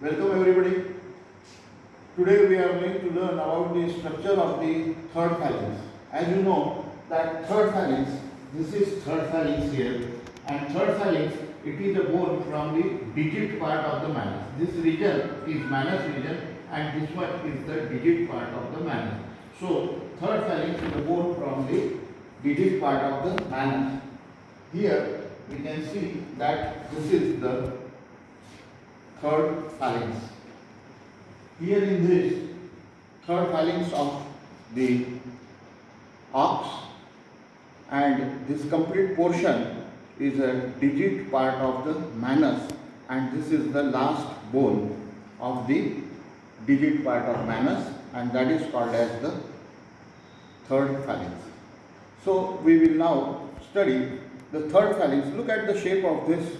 Welcome everybody. Today we are going to learn about the structure of the third phalanx. As you know that third phalanx, this is third phalanx here, and third phalanx, it is a bone from the digit part of the manus. This region is manus region and this one is the digit part of the manus. So third phalanx is a bone from the digit part of the manus. Here we can see that this is the third phalanx. Here in this third phalanx of the ox, and this complete portion is a digit part of the manus, and this is the last bone of the digit part of manus, and that is called as the third phalanx. So we will now study the third phalanx. Look at the shape of this.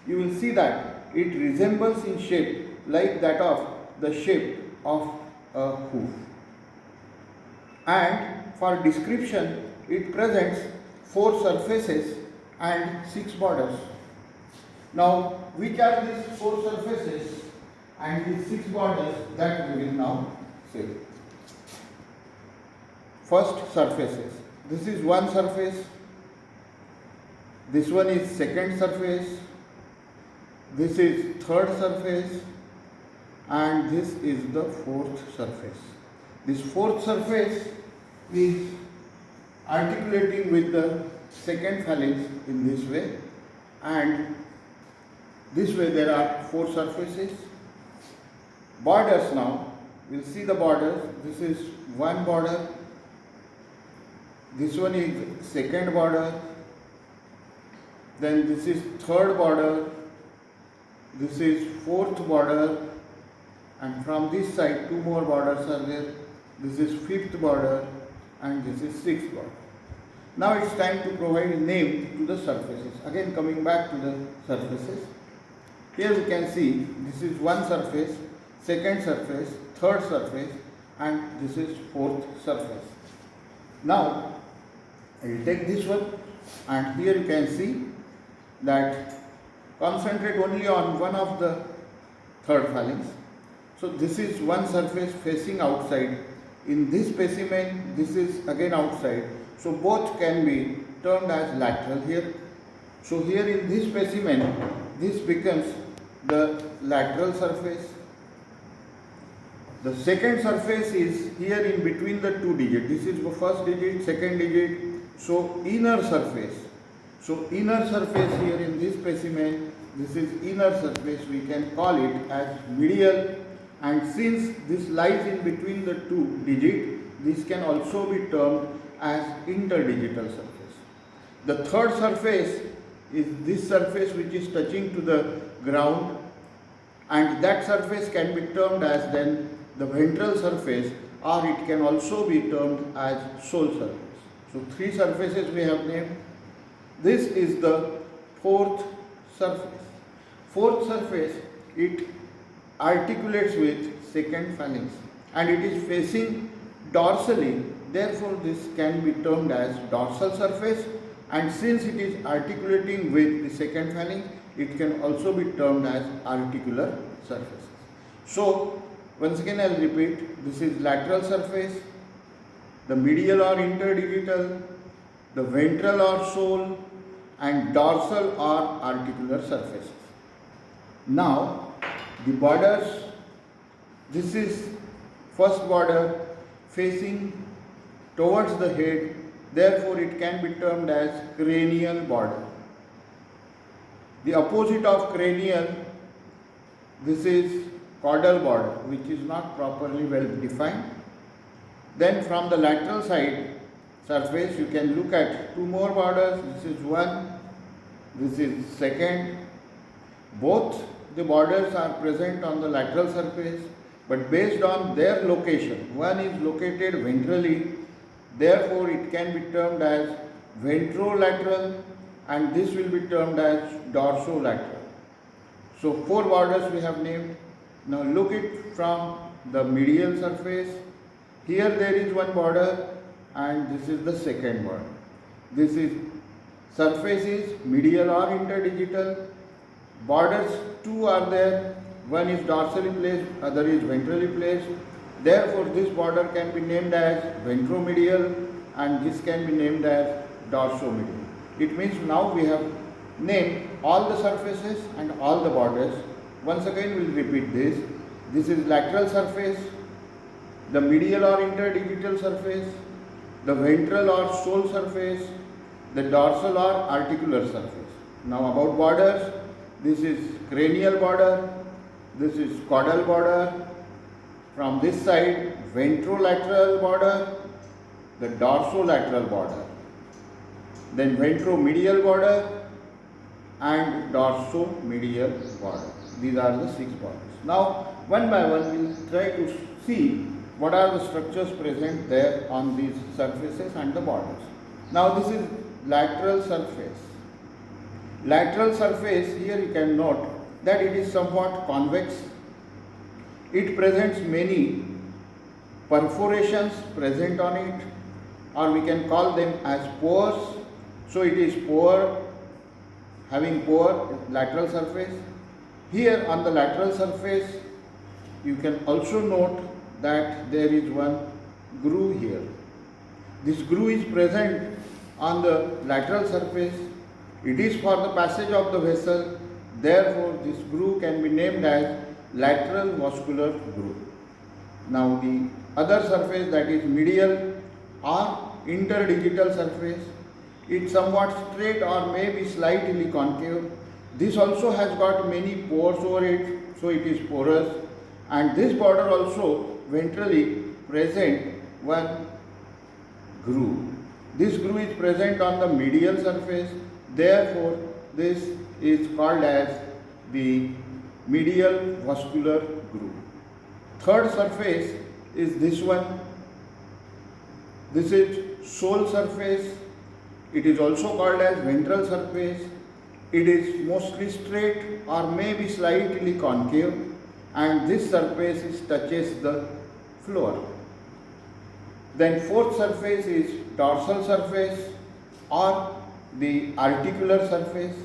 You will see that it resembles in shape like that of the shape of a hoof. And for description, it presents 4 surfaces and 6 borders. Now, which are these 4 surfaces and these 6 borders, that we will now see. First, surfaces. This is one surface. This one is second surface. This is third surface, and this is the fourth surface. This fourth surface is articulating with the second phalanx in this way, and this way there are 4 surfaces. Borders now, we'll see the borders. This is one border, this one is second border, then this is third border, this is fourth border, and from this side 2 more borders are there. This is fifth border and this is sixth border. Now it's time to provide a name to the surfaces. Again, coming back to the surfaces. Here we can see this is one surface, second surface, third surface, and this is fourth surface. Now I will take this one, and here you can see that concentrate only on one of the third phalanx. So this is one surface facing outside. In this specimen, this is again outside. So both can be termed as lateral here. So here in this specimen, this becomes the lateral surface. The second surface is here in between the 2 digits. This is the first digit, second digit. So inner surface. So inner surface here in this specimen, this is inner surface, we can call it as medial, and since this lies in between the 2 digits, this can also be termed as interdigital surface. The third surface is this surface which is touching to the ground, and that surface can be termed as then the ventral surface, or it can also be termed as sole surface. So 3 surfaces we have named. This is the fourth surface. Fourth surface, it articulates with second phalanx and it is facing dorsally. Therefore, this can be termed as dorsal surface, and since it is articulating with the second phalanx, it can also be termed as articular surface. So, once again I will repeat, this is lateral surface, the medial or interdigital, the ventral or sole, and dorsal or articular surfaces. Now, the borders, this is first border facing towards the head, therefore it can be termed as cranial border. The opposite of cranial, this is caudal border, which is not properly well defined. Then from the lateral side surface, you can look at 2 more borders. This is one, this is second. Both the borders are present on the lateral surface, but based on their location. One is located ventrally, therefore it can be termed as ventrolateral, and this will be termed as dorsolateral. So 4 borders we have named. Now look it from the medial surface. Here there is one border, and this is the second border. This is surface is medial or interdigital. Borders 2 are there, one is dorsally placed, other is ventrally placed. Therefore, this border can be named as ventromedial and this can be named as dorsomedial. It means now we have named all the surfaces and all the borders. Once again we will repeat this. This is lateral surface, the medial or interdigital surface, the ventral or sole surface, the dorsal or articular surface. Now about borders, this is cranial border, this is caudal border, from this side ventrolateral border, the dorsolateral border, then ventromedial border and dorsomedial border. These are the 6 borders. Now one by one we will try to see what are the structures present there on these surfaces and the borders. Now this is lateral surface. Lateral surface, here you can note that it is somewhat convex. It presents many perforations present on it, or we can call them as pores. So it is pore, having pore, lateral surface. Here on the lateral surface you can also note that there is one groove here. This groove is present on the lateral surface. It is for the passage of the vessel. Therefore, this groove can be named as lateral vascular groove. Now the other surface, that is medial or interdigital surface, it's somewhat straight or maybe slightly concave. This also has got many pores over it, so it is porous, and this border also ventrally present one groove. This groove is present on the medial surface. Therefore, this is called as the medial vascular groove. Third surface is this one. This is sole surface. It is also called as ventral surface. It is mostly straight or maybe slightly concave, and this surface touches the floor. Then fourth surface is dorsal surface or the articular surface,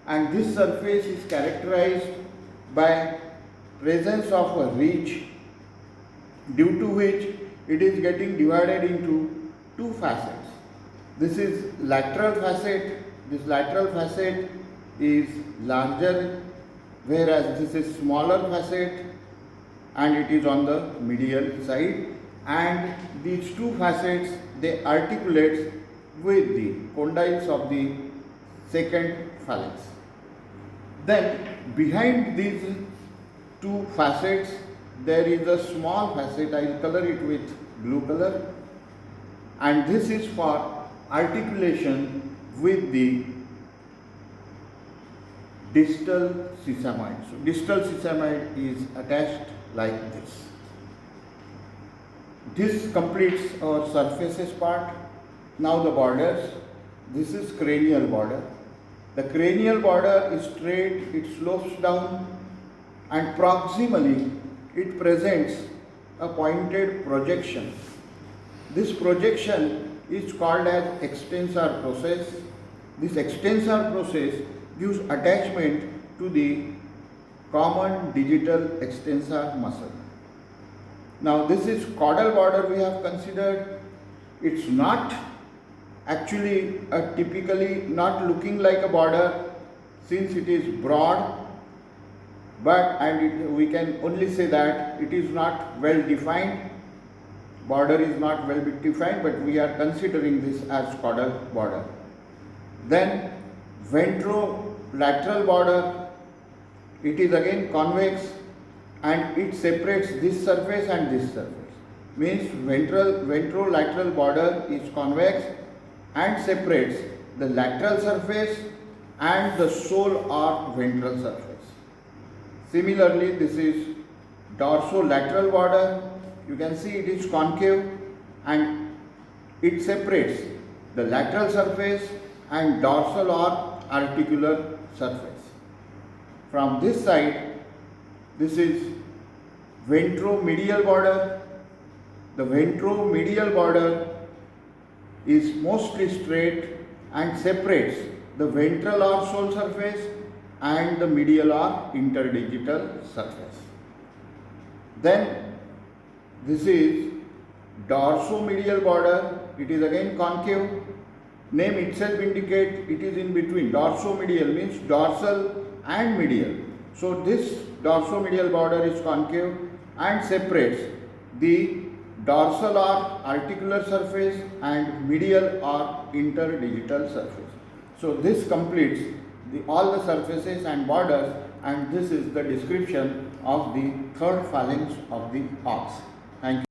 and this surface is characterized by presence of a ridge, due to which it is getting divided into 2 facets. This is lateral facet. This lateral facet is larger, whereas this is smaller facet and it is on the medial side, and these 2 facets, they articulate with the condyles of the second phalanx. Then behind these 2 facets there is a small facet. I will color it with blue color, and this is for articulation with the distal sesamoid. So distal sesamoid is attached like this. This completes our surfaces part. Now the borders. This is cranial border. The cranial border is straight, it slopes down, and proximally it presents a pointed projection. This projection is called as extensor process. This extensor process gives attachment to the common digital extensor muscle. Now this is caudal border we have considered. It's not actually typically not looking like a border, since it is broad, but we can only say that it is not well defined. Border is not well defined, but we are considering this as caudal border. Then ventrolateral border, it is again convex and it separates this surface and this surface. Means ventrolateral border is convex and separates the lateral surface and the sole or ventral surface. Similarly, this is dorsolateral border. You can see it is concave and it separates the lateral surface and dorsal or articular surface. From this side, this is ventromedial border. The ventromedial border is mostly straight and separates the ventral or sole surface and the medial or interdigital surface. Then this is dorsomedial border. It is again concave. Name itself indicates it is in between. Dorsomedial means dorsal and medial. So this dorsomedial border is concave and separates the dorsal or articular surface and medial or interdigital surface. So this completes all the surfaces and borders, and this is the description of the third phalanx of the ox. Thank you.